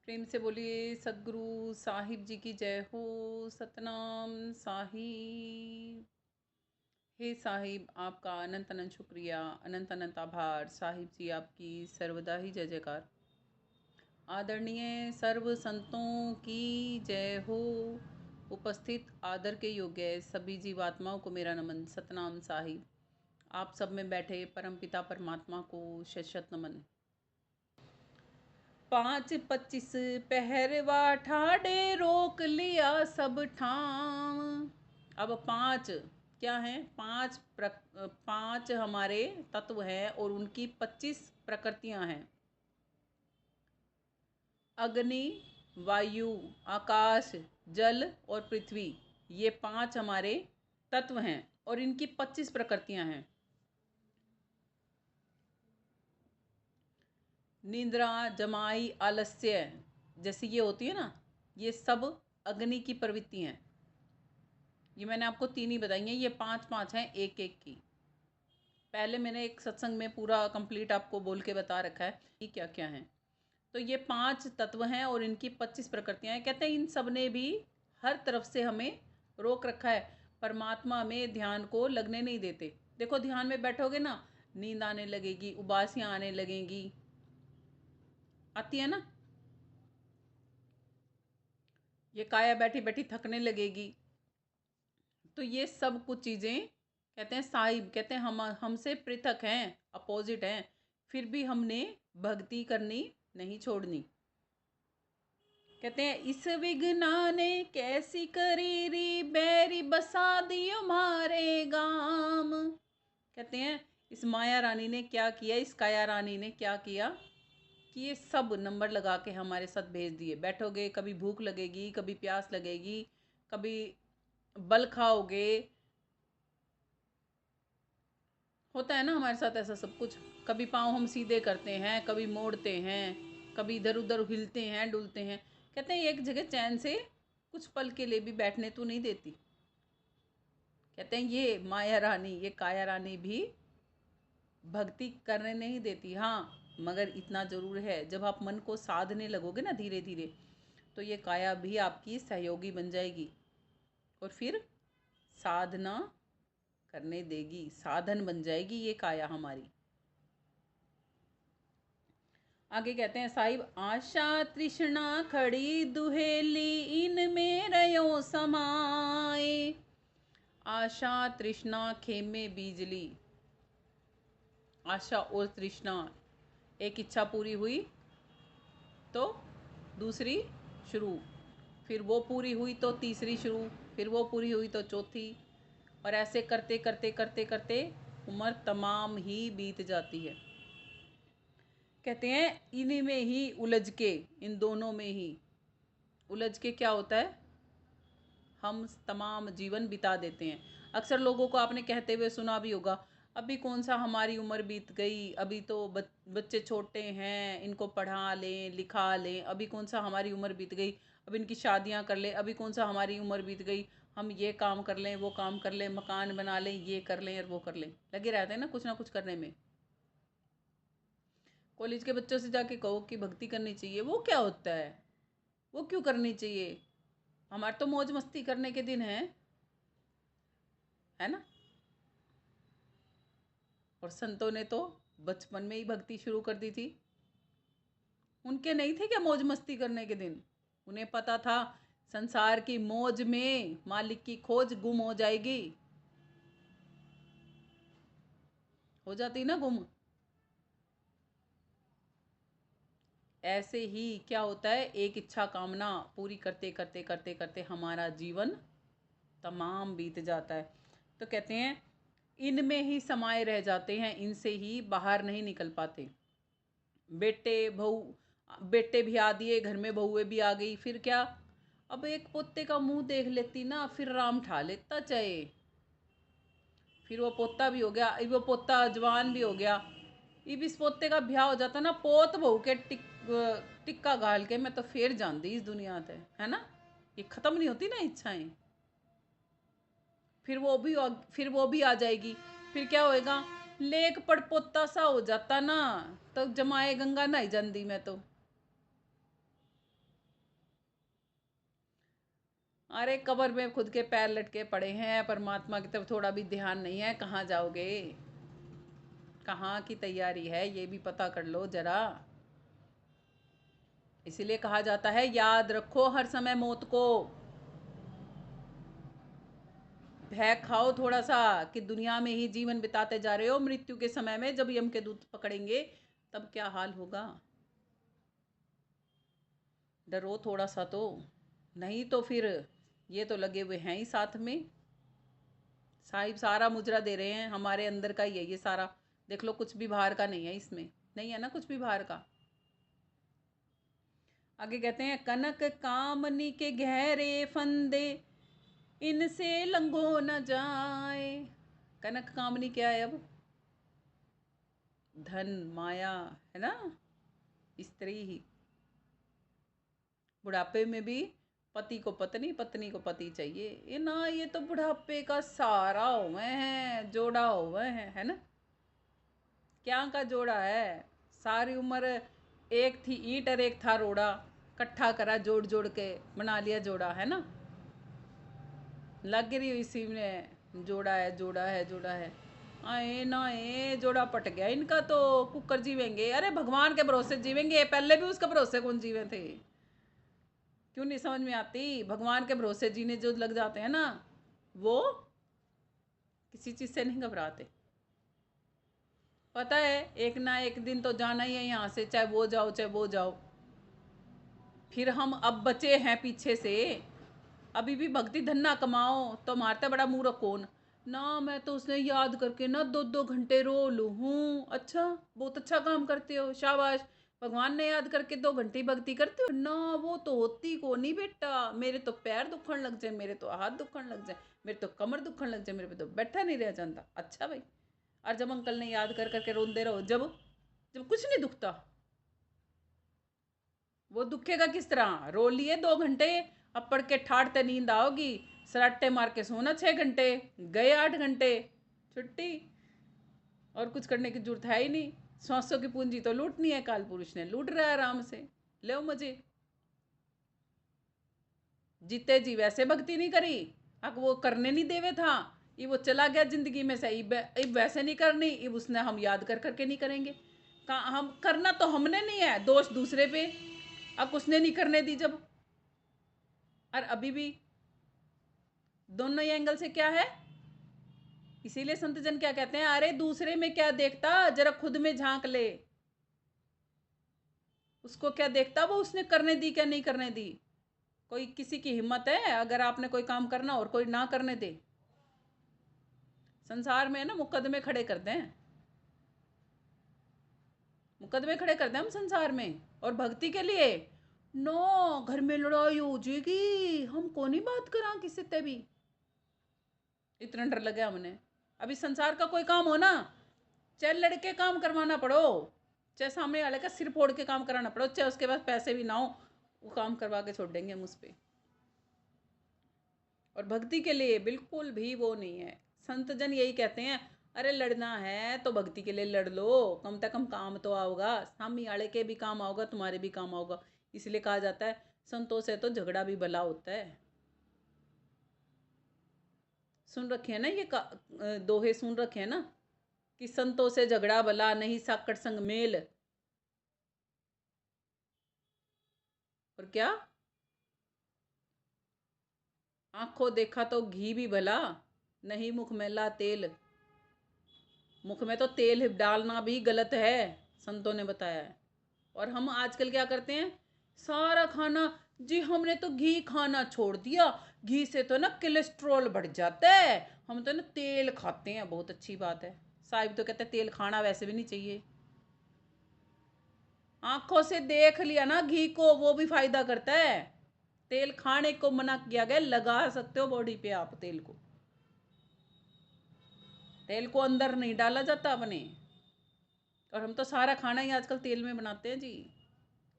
प्रेम से बोलिए सदगुरु साहिब जी की जय हो। सतनाम साहिब। हे साहिब, आपका अनंत अनंत शुक्रिया, अनंत अनंत आभार। साहिब जी आपकी सर्वदा ही जय जयकार। आदरणीय सर्व संतों की जय हो। उपस्थित आदर के योग्य सभी जीवात्माओं को मेरा नमन। सतनाम साहिब। आप सब में बैठे परमपिता परमात्मा को शत शत नमन। 5:25 पहरवा ठाडे रोक लिया सब ठाम। अब 5 क्या है? 5 हमारे तत्व हैं और उनकी 25 प्रकृतियां हैं। अग्नि, वायु, आकाश, जल और पृथ्वी, ये 5 हमारे तत्व हैं और इनकी 25 प्रकृतियां हैं। निद्रा, जमाई, आलस्य जैसी ये होती है ना, ये सब अग्नि की प्रवृत्ति हैं। ये मैंने आपको 3 ही बताई हैं, ये 5 हैं एक एक की। पहले मैंने एक सत्संग में पूरा कंप्लीट आपको बोल के बता रखा है कि क्या क्या है। तो ये 5 तत्व हैं और इनकी 25 प्रकृतियां हैं। कहते हैं इन सब ने भी हर तरफ से हमें रोक रखा है। परमात्मा में ध्यान को लगने नहीं देते। देखो, ध्यान में बैठोगे ना, नींद आने लगेगी, उबासियां आने लगेंगी, आती है ना। ये काया बैठी बैठी थकने लगेगी। तो ये सब कुछ चीज़ें कहते हैं साहिब, कहते हैं हम हमसे पृथक हैं, अपोजिट हैं, फिर भी हमने भक्ति करनी नहीं छोड़नी। कहते हैं इस विघ्ना ने कैसी करी री बैरी बसा दियो मारे गाम। कहते हैं इस माया रानी ने क्या किया, इस काया रानी ने क्या किया कि ये सब नंबर लगा के हमारे साथ भेज दिए। बैठोगे, कभी भूख लगेगी, कभी प्यास लगेगी, कभी बल खाओगे। होता है ना हमारे साथ ऐसा सब कुछ। कभी पाँव हम सीधे करते हैं, कभी मोड़ते हैं, कभी इधर उधर हिलते हैं, डुलते हैं। कहते हैं एक जगह चैन से कुछ पल के लिए भी बैठने तो नहीं देती। कहते हैं ये माया रानी, ये काया रानी भी भक्ति करने नहीं देती। हाँ, मगर इतना ज़रूर है, जब आप मन को साधने लगोगे ना धीरे धीरे, तो ये काया भी आपकी सहयोगी बन जाएगी और फिर साधना करने देगी, साधन बन जाएगी ये काया हमारी। आगे कहते हैं साहिब, आशा तृष्णा खड़ी दुहेली इनमें रयो समाए। आशा तृष्णा खेमे बीजली। आशा और तृष्णा, एक इच्छा पूरी हुई तो दूसरी शुरू, फिर वो पूरी हुई तो तीसरी शुरू, फिर वो पूरी हुई तो चौथी, और ऐसे करते करते करते करते उम्र तमाम ही बीत जाती है। कहते हैं इन्हीं में ही उलझ के, इन दोनों में ही उलझ के क्या होता है, हम तमाम जीवन बिता देते हैं। अक्सर लोगों को आपने कहते हुए सुना भी होगा, अभी कौन सा हमारी उम्र बीत गई, अभी तो बच्चे छोटे हैं, इनको पढ़ा लें लिखा लें, अभी कौन सा हमारी उम्र बीत गई, अब इनकी शादियां कर लें, अभी कौन सा हमारी उम्र बीत गई, हम ये काम कर लें, वो काम कर लें, मकान बना लें, ये कर लें और वो कर लें। लगे रहते हैं ना कुछ करने में। कॉलेज के बच्चों से जाके कहो कि भक्ति करनी चाहिए, वो क्या होता है, वो क्यों करनी चाहिए, हमारे तो मौज मस्ती करने के दिन हैं, है ना। और संतों ने तो बचपन में ही भक्ति शुरू कर दी थी। उनके नहीं थे क्या मौज मस्ती करने के दिन? उन्हें पता था संसार की मौज में मालिक की खोज गुम हो जाएगी। हो जाती ना गुम। ऐसे ही क्या होता है, एक इच्छा कामना पूरी करते करते करते करते हमारा जीवन तमाम बीत जाता है। तो कहते हैं इनमें ही समाये रह जाते हैं, इनसे ही बाहर नहीं निकल पाते। बेटे बहू, बेटे भी आ दिए घर में, बहुएं भी आ गई, फिर क्या, अब एक पोते का मुंह देख लेती ना, फिर राम ठा लेता चाहे। फिर वो पोता भी हो गया, वो पोता जवान भी हो गया, अब इस पोते का ब्याह हो जाता ना, पोत बहू के टिक्का गाल के मैं तो फिर जानती इस दुनिया से, है ना। ये खत्म नहीं होती ना इच्छाएं। फिर वो भी आ जाएगी। फिर क्या होएगा, लेक पड़पोता सा हो जाता ना, तो जमाए गंगा नहाई जाती मैं तो। अरे कब्र में खुद के पैर लटके पड़े हैं, परमात्मा की तरफ थोड़ा भी ध्यान नहीं है, कहाँ जाओगे? कहाँ की तैयारी है ये भी पता कर लो जरा। इसीलिए कहा जाता है याद रखो हर समय मौत को। भय खाओ थोड़ा सा कि दुनिया में ही जीवन बिताते जा रहे हो, मृत्यु के समय में जब यम के दूत पकड़ेंगे तब क्या हाल होगा। डरो थोड़ा सा तो, नहीं तो फिर ये तो लगे हुए हैं ही साथ में। साहिब सारा मुजरा दे रहे हैं, हमारे अंदर का ही है ये सारा। देख लो कुछ भी बाहर का नहीं है इसमें, नहीं है ना कुछ भी बाहर का। आगे कहते हैं कनक कामनी के गहरे फंदे, इनसे लंघो न जाए। कनक कामनी क्या है अब? धन माया, है ना, स्त्री ही। बुढ़ापे में भी पति को पत्नी, पत्नी को पति चाहिए। ये ना, ये तो बुढ़ापे का सहारा हुए हैं, जोड़ा हुए हैं, है ना। क्या का जोड़ा है? सारी उम्र एक थी ईंट और एक था रोड़ा, इकट्ठा करा जोड़ जोड़ के बना लिया जोड़ा, है ना। लग रही हुई इसी में जोड़ा है, जोड़ा है, जोड़ा है। आए ना ए जोड़ा पट गया इनका तो। कुकर जीवेंगे, अरे भगवान के भरोसे जीवेंगे, पहले भी उसके भरोसे कौन जीवे थे। क्यों नहीं समझ में आती? भगवान के भरोसे जीने जो लग जाते हैं ना, वो किसी चीज़ से नहीं घबराते। पता है एक ना एक दिन तो जाना ही है यहाँ से, चाहे वो जाओ चाहे वो जाओ। फिर हम अब बचे हैं पीछे से, अभी भी भक्ति धन ना कमाओ तो मारता बड़ा मूर्ख कौन ना। मैं तो उसने याद करके ना 2-2 घंटे रो लूँ हूँ। अच्छा, बहुत अच्छा काम करते हो, शाबाश। भगवान ने याद करके 2 घंटे भक्ति करते हो ना, वो तो होती को नहीं बेटा। मेरे तो पैर दुखन लग जाए, मेरे तो हाथ दुखन लग जाए, मेरे तो कमर दुखन लग जाए, मेरे पे तो बैठा नहीं रह जाता। अच्छा भाई, और जब अंकल ने याद कर करके रोंदे रहो, जब जब कुछ नहीं दुखता, वो दुखेगा किस तरह? रो लिए 2 घंटे, अब पढ़ के ठाड़ते नींद आओगी, सराटे मार के सोना 6 घंटे, गए 8 घंटे, छुट्टी। और कुछ करने की जरूरत है ही नहीं। सांसों की पूंजी तो लूटनी है, काल पुरुष ने लूट रहा है आराम से, लो मजे। जीते जी वैसे भक्ति नहीं करी, अब वो करने नहीं देवे था, ये वो चला गया जिंदगी में से, इब वैसे नहीं करनी, इब उसने हम याद कर करके नहीं करेंगे। हम करना तो हमने नहीं है, दोष दूसरे पे। अब उसने नहीं करने दी जब, और अभी भी दोनों ही एंगल से क्या है। इसीलिए संत जन क्या कहते हैं, अरे दूसरे में क्या देखता, जरा खुद में झांक ले। उसको क्या देखता वो उसने करने दी क्या नहीं करने दी। कोई किसी की हिम्मत है अगर आपने कोई काम करना और कोई ना करने दे? संसार में है ना मुकदमे खड़े करते हैं, मुकदमे खड़े करते हैं हम संसार में। और भक्ति के लिए नो, घर में लड़ाई हो जाएगी, हम कौन ही बात करा किसी से भी, इतना डर लगे हमने। अभी संसार का कोई काम हो ना, चाहे लड़के काम करवाना पड़ो, चाहे सामने वाले का सिर फोड़ के काम कराना पड़ो, चाहे उसके पास पैसे भी ना हो, वो काम करवा के छोड़ देंगे हम उस पर। और भक्ति के लिए बिल्कुल भी वो नहीं है। संत जन यही कहते हैं, अरे लड़ना है तो भक्ति के लिए लड़ लो, कम से कम काम तो आओगा, सामने वाले के भी काम आओगा, तुम्हारे भी काम आओगा। इसलिए कहा जाता है संतों से तो झगड़ा भी भला होता है। सुन रखे हैं ना ये दोहे सुन रखे हैं ना, कि संतों से झगड़ा भला नहीं, साकड़ संग मेल। और क्या, आंखों देखा तो घी भी भला नहीं, मुख मैला तेल। मुख में तो तेल डालना भी गलत है, संतों ने बताया है। और हम आजकल क्या करते हैं, सारा खाना, जी हमने तो घी खाना छोड़ दिया, घी से तो ना कोलेस्ट्रॉल बढ़ जाता है, हम तो ना तेल खाते हैं। बहुत अच्छी बात है, साहिब तो कहते हैं तेल खाना वैसे भी नहीं चाहिए। आंखों से देख लिया ना घी को, वो भी फायदा करता है। तेल खाने को मना किया गया, लगा सकते हो बॉडी पे आप तेल को, तेल को अंदर नहीं डाला जाता अपने। और हम तो सारा खाना ही आजकल तेल में बनाते हैं जी,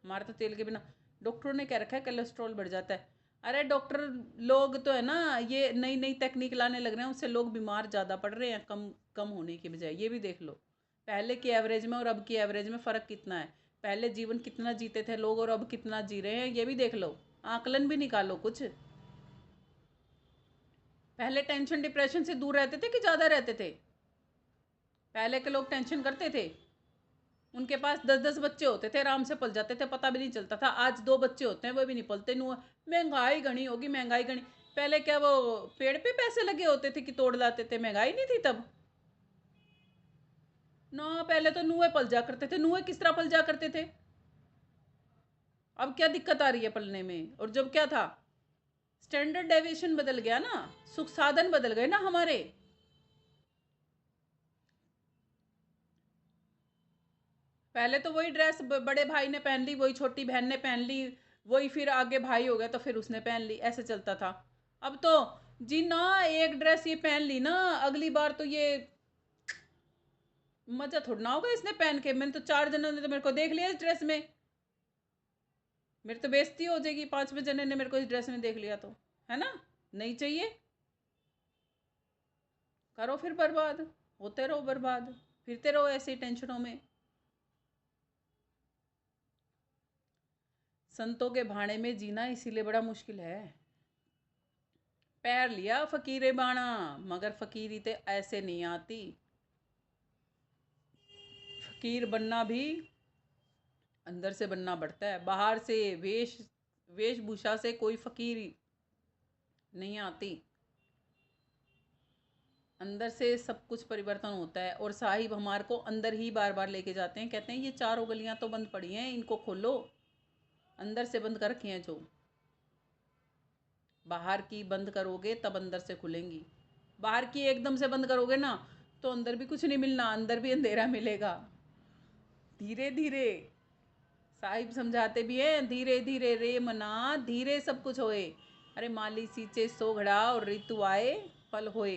हमारा तो तेल के बिना, डॉक्टरों ने क्या रखा है कोलेस्ट्रॉल बढ़ जाता है। अरे डॉक्टर लोग तो है ना, ये नई नई तकनीक लाने लग रहे हैं, उससे लोग बीमार ज़्यादा पड़ रहे हैं, कम कम होने की बजाय। ये भी देख लो, पहले की एवरेज में और अब की एवरेज में फ़र्क कितना है। पहले जीवन कितना जीते थे लोग और अब कितना जी रहे हैं, ये भी देख लो, आकलन भी निकालो कुछ। पहले टेंशन डिप्रेशन से दूर रहते थे कि ज़्यादा रहते थे? पहले के लोग टेंशन करते थे, उनके पास 10-10 बच्चे होते थे, आराम से पल जाते थे, पता भी नहीं चलता था। आज 2 बच्चे होते हैं, वो भी नहीं पलते। नु महंगाई घनी होगी, महंगाई घनी। पहले क्या वो पेड़ पे पैसे लगे होते थे कि तोड़ लाते थे? महंगाई नहीं थी तब ना। पहले तो नुए पल जा करते थे। नुए किस तरह पल जा करते थे? अब क्या दिक्कत आ रही है पलने में? और जब क्या था, स्टैंडर्ड डेविएशन बदल गया ना, सुख साधन बदल गए ना हमारे। पहले तो वही ड्रेस बड़े भाई ने पहन ली, वही छोटी बहन ने पहन ली, वही फिर आगे भाई हो गया तो फिर उसने पहन ली, ऐसे चलता था। अब तो जी ना, एक ड्रेस ये पहन ली ना, अगली बार तो ये मजा थोड़ा ना होगा इसने पहन के। मैंने तो 4 जनों ने तो मेरे को देख लिया इस ड्रेस में, मेरी तो बेइज्जती हो जाएगी। 5वें जने ने मेरे को इस ड्रेस में देख लिया तो, है ना? नहीं चाहिए, करो फिर बर्बाद, होते रहो बर्बाद, फिरते रहो ऐसे ही टेंशनों में। संतों के भाड़े में जीना इसीलिए बड़ा मुश्किल है। पैर लिया फकीरे बाणा, मगर फकीरी ते ऐसे नहीं आती। फकीर बनना भी अंदर से बनना पड़ता है, बाहर से वेशभूषा से कोई फकीर नहीं आती। अंदर से सब कुछ परिवर्तन होता है। और साहिब हमारे को अंदर ही बार बार लेके जाते हैं, कहते हैं ये चारों गलियां तो बंद पड़ी हैं, इनको खोलो। अंदर से बंद कर रखी हैं जो, बाहर की बंद करोगे तब अंदर से खुलेंगी। बाहर की एकदम से बंद करोगे ना, तो अंदर भी कुछ नहीं मिलना, अंदर भी अंधेरा मिलेगा। धीरे धीरे साहिब समझाते भी हैं, धीरे धीरे रे मना, धीरे सब कुछ होए। अरे माली सींचे सो घड़ा और ऋतु आए फल होए।